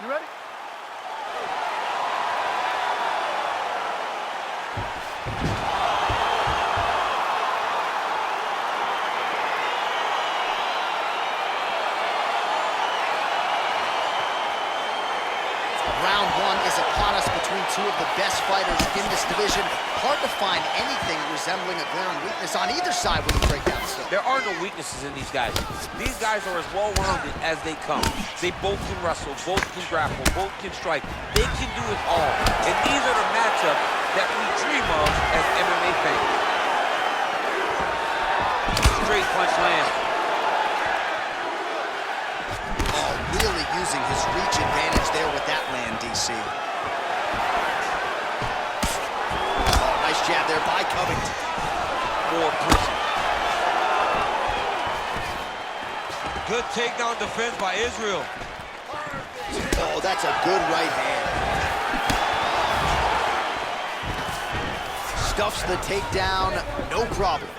You ready? Round one is upon us between two of the best fighters in this division. Hard to find anything resembling a glaring weakness on either side when you break down the stuff. There are no weaknesses in these guys. These guys are as well-rounded as they come. They both can wrestle, both can grapple, both can strike. They can do it all. And these are the matchups that we dream of as MMA fans. Straight punch lands. Oh, really using his reach advantage there with that land, DC. Oh, nice jab there by Covington. More punching. Good takedown defense by Israel. Oh, that's a good right hand. Stuffs the takedown, no problem.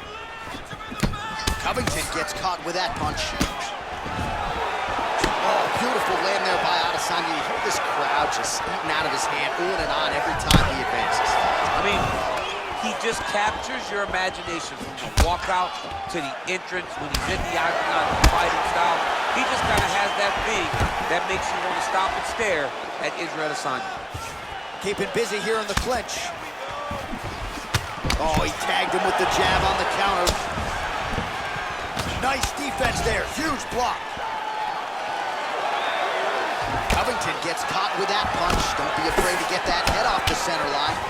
Covington gets caught with that punch. Oh, beautiful land there by Adesanya. You hear this crowd just eating out of his hand, on and on every time he advances. I mean, he just captures your imagination from the walkout to the entrance when he's in the octagon, the fighting style. He just kind of has that thing that makes you want to stop and stare at Israel Adesanya. Keeping busy here in the clinch. Oh, he tagged him with the jab on the counter. Nice defense there, huge block. Covington gets caught with that punch. Don't be afraid to get that head off the center line.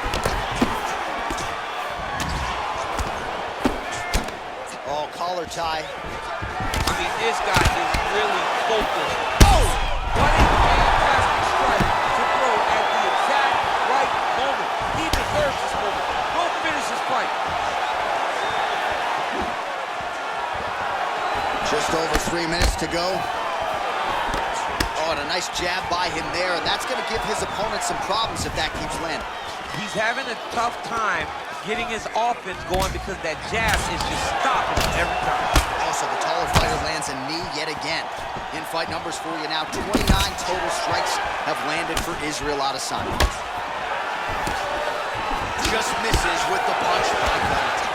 Oh, collar tie. I mean, this guy is really focused. Oh! What a fantastic strike to throw at the exact right moment. He deserves this moment. Go finish this fight. Just over 3 minutes to go. Oh, and a nice jab by him there, and that's going to give his opponent some problems if that keeps landing. He's having a tough time getting his offense going because that jab is just stopping him every time. Also, the taller fighter lands a knee yet again. In fight numbers for you now, 29 total strikes have landed for Israel Adesanya. Just misses with the punch by Covington.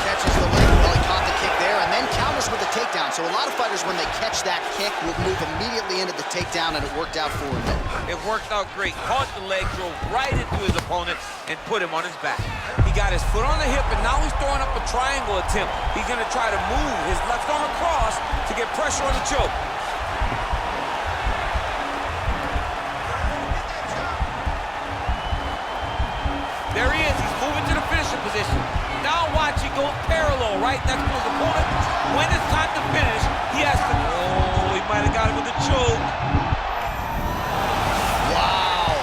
Catches the leg, well, he caught the kick there, and then counters with a takedown. So a lot of fighters, when they catch that kick, will move immediately into the takedown, and it worked out for him there. It worked out great. Caught the leg, drove right into his opponent, and put him on his back. He got his foot on the hip, and now he's throwing up a triangle attempt. He's going to try to move his left arm across to get pressure on the choke. There he is. He's moving to the finishing position. Now watch, he goes parallel right next to his opponent. When it's time to finish, he has to... Oh, he might have got him with a choke. Wow.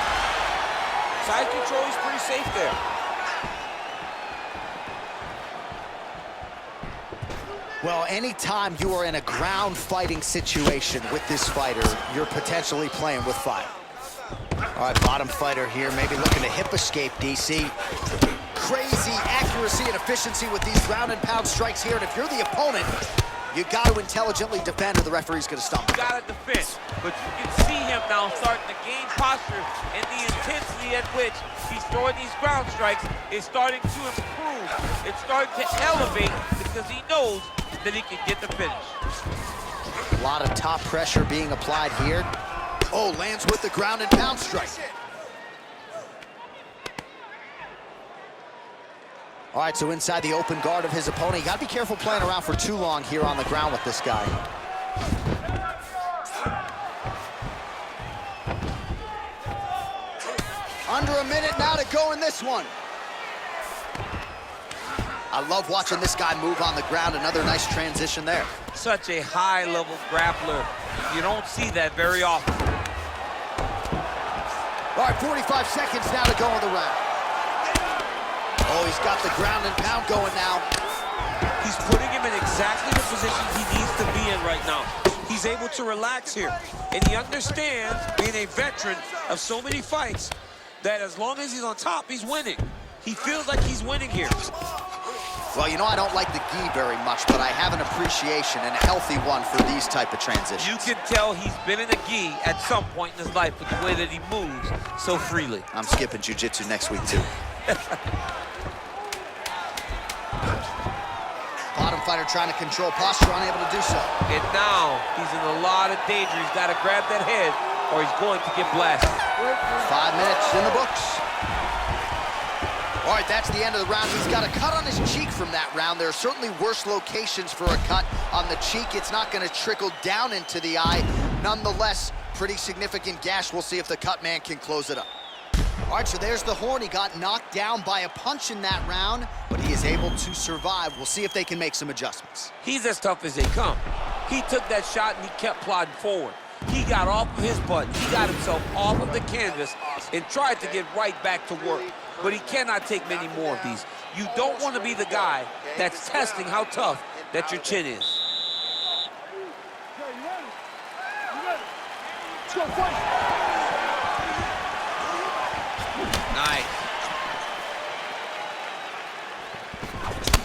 Side control, he's pretty safe there. Well, anytime you are in a ground fighting situation with this fighter, you're potentially playing with fire. All right, bottom fighter here, maybe looking to hip escape, DC. Crazy accuracy and efficiency with these ground and pound strikes here, and if you're the opponent, you got to intelligently defend or the referee's going to stumble. You got to defend, but you can see him now starting to gain posture, and the intensity at which he's throwing these ground strikes is starting to improve. It's starting to elevate because he knows that he can get the finish. A lot of top pressure being applied here. Oh, lands with the ground and pound strike. All right, so inside the open guard of his opponent, you got to be careful playing around for too long here on the ground with this guy. Under a minute now to go in this one. I love watching this guy move on the ground. Another nice transition there. Such a high-level grappler. You don't see that very often. All right, 45 seconds now to go in the round. Oh, he's got the ground and pound going now. He's putting him in exactly the position he needs to be in right now. He's able to relax here, and he understands, being a veteran of so many fights, that as long as he's on top, he's winning. He feels like he's winning here. Well, you know, I don't like the gi very much, but I have an appreciation and a healthy one for these type of transitions. You can tell he's been in a gi at some point in his life with the way that he moves so freely. I'm skipping jiu-jitsu next week, too. Bottom fighter trying to control posture, unable to do so. And now he's in a lot of danger. He's got to grab that head or he's going to get blasted. 5 minutes in the books. All right, that's the end of the round. He's got a cut on his cheek from that round. There are certainly worse locations for a cut on the cheek. It's not going to trickle down into the eye. Nonetheless, pretty significant gash. We'll see if the cut man can close it up. All right, so there's the horn. He got knocked down by a punch in that round, but he is able to survive. We'll see if they can make some adjustments. He's as tough as they come. He took that shot and he kept plodding forward. He got off of his butt. He got himself off of the canvas and tried to get right back to work. But he cannot take many more of these. You don't want to be the guy that's testing how tough that your chin is. Let's go fight. Nice.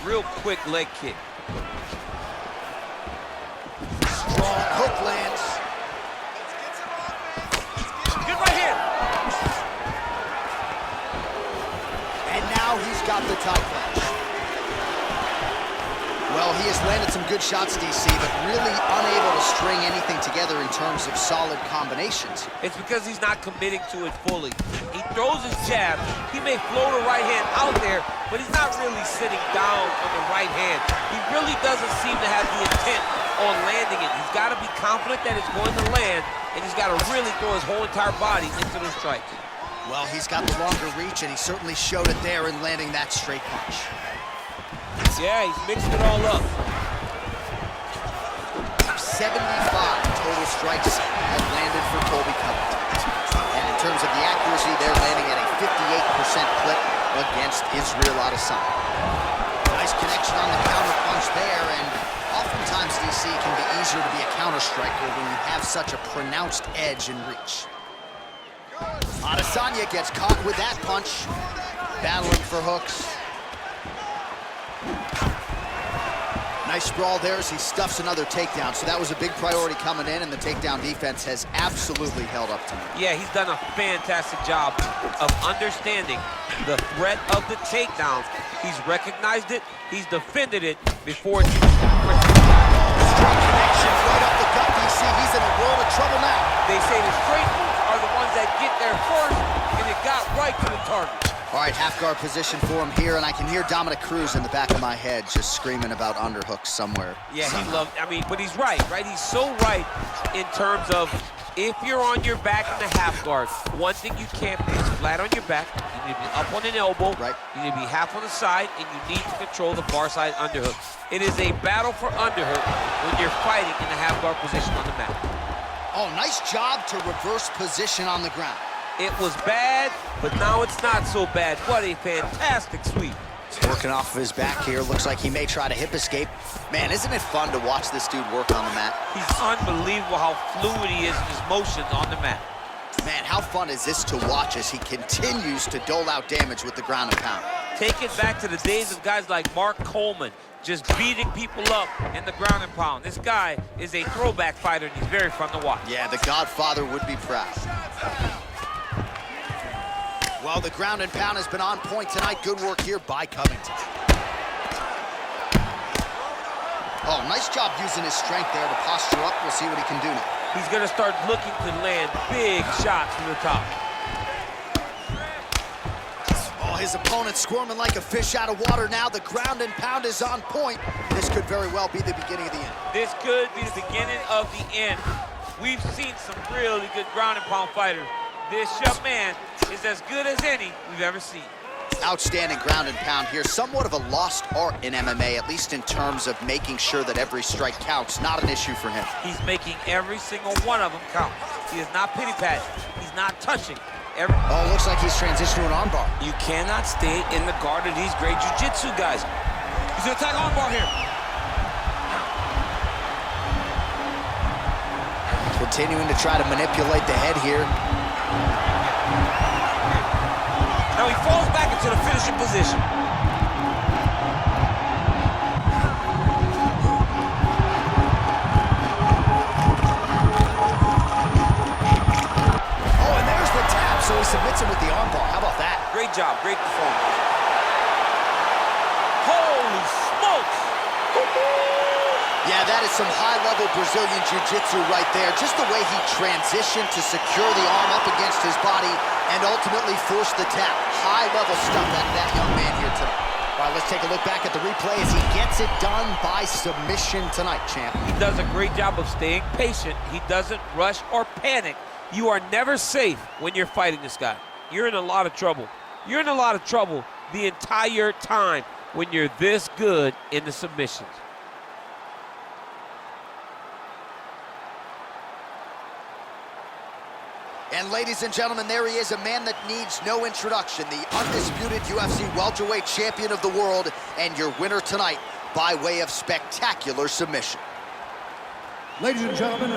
Real quick leg kick. Strong hook lands. Good right hand. And now he's got the tie clinch. Well, he has landed some good shots, DC, but really unable to string anything together in terms of solid combinations. It's because he's not committing to it fully. He throws his jab. He may float a right hand out there, but he's not really sitting down on the right hand. He really doesn't seem to have the intent on landing it. He's got to be confident that it's going to land, and he's got to really throw his whole entire body into those strikes. Well, he's got the longer reach, and he certainly showed it there in landing that straight punch. Yeah, he's mixed it all up. 75 total strikes have landed for Colby Covington. And in terms of the accuracy, they're landing at a 58% clip against Israel Adesanya. Nice connection on the counter punch there, and oftentimes, DC, it can be easier to be a counter striker when you have such a pronounced edge and reach. Adesanya gets caught with that punch, battling for hooks. Nice sprawl there as he stuffs another takedown. So that was a big priority coming in, and the takedown defense has absolutely held up tonight. Yeah, he's done a fantastic job of understanding the threat of the takedown. He's recognized it, he's defended it before it's even Strong connection right up the gut, DC. He's in a world of trouble now. They say the straight moves are the ones that get there first, and it got right to the target. All right, half guard position for him here, and I can hear Dominic Cruz in the back of my head just screaming about underhooks somewhere. Yeah, he loved, but he's right? He's so right in terms of if you're on your back in the half guard, one thing you can't be is flat on your back. You need to be up on an elbow. Right. You need to be half on the side, and you need to control the far side underhook. It is a battle for underhook when you're fighting in the half guard position on the mat. Oh, nice job to reverse position on the ground. It was bad, but now it's not so bad. What a fantastic sweep. He's working off of his back here. Looks like he may try to hip escape. Man, isn't it fun to watch this dude work on the mat? He's unbelievable how fluid he is in his motion on the mat. Man, how fun is this to watch as he continues to dole out damage with the ground and pound? Take it back to the days of guys like Mark Coleman, just beating people up in the ground and pound. This guy is a throwback fighter, and he's very fun to watch. Yeah, the Godfather would be proud. Well, the ground and pound has been on point tonight. Good work here by Covington. Oh, nice job using his strength there to posture up. We'll see what he can do now. He's going to start looking to land big shots from the top. Oh, his opponent squirming like a fish out of water now. The ground and pound is on point. This could very well be the beginning of the end. This could be the beginning of the end. We've seen some really good ground and pound fighters. This young man is as good as any we've ever seen. Outstanding ground and pound here. Somewhat of a lost art in MMA, at least in terms of making sure that every strike counts. Not an issue for him. He's making every single one of them count. He is not pity-patting. He's not touching. Oh, looks like he's transitioned to an armbar. You cannot stay in the guard of these great jiu-jitsu guys. He's gonna attack armbar here. Continuing to try to manipulate the head here. Now he falls back into the finishing position. job, great performance. Holy smokes! Yeah, that is some high-level Brazilian jiu-jitsu right there. Just the way he transitioned to secure the arm up against his body and ultimately force the tap. High-level stuff out of that young man here tonight. All right, let's take a look back at the replay as he gets it done by submission tonight, champ. He does a great job of staying patient. He doesn't rush or panic. You are never safe when you're fighting this guy. You're in a lot of trouble. You're in a lot of trouble the entire time when you're this good in the submissions. And ladies and gentlemen, there he is, a man that needs no introduction, the undisputed UFC welterweight champion of the world, and your winner tonight by way of spectacular submission. Ladies and gentlemen,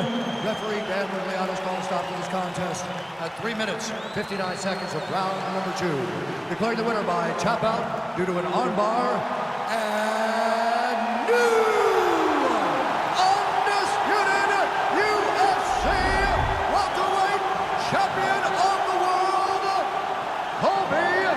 referee Dan Rigliano's called a stop to this contest at 3 minutes, 59 seconds of round number 2. Declaring the winner by tap out due to an armbar and new undisputed UFC welterweight champion of the world, Covington.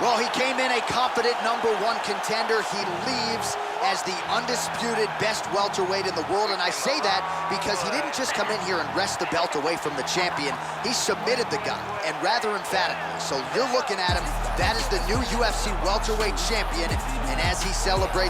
Well, he came in a confident #1 contender. He leaves as the undisputed best welterweight in the world, and I say that because he didn't just come in here and wrest the belt away from the champion. He submitted the guy, and rather emphatically. So you're looking at him, that is the new UFC welterweight champion, and as he celebrates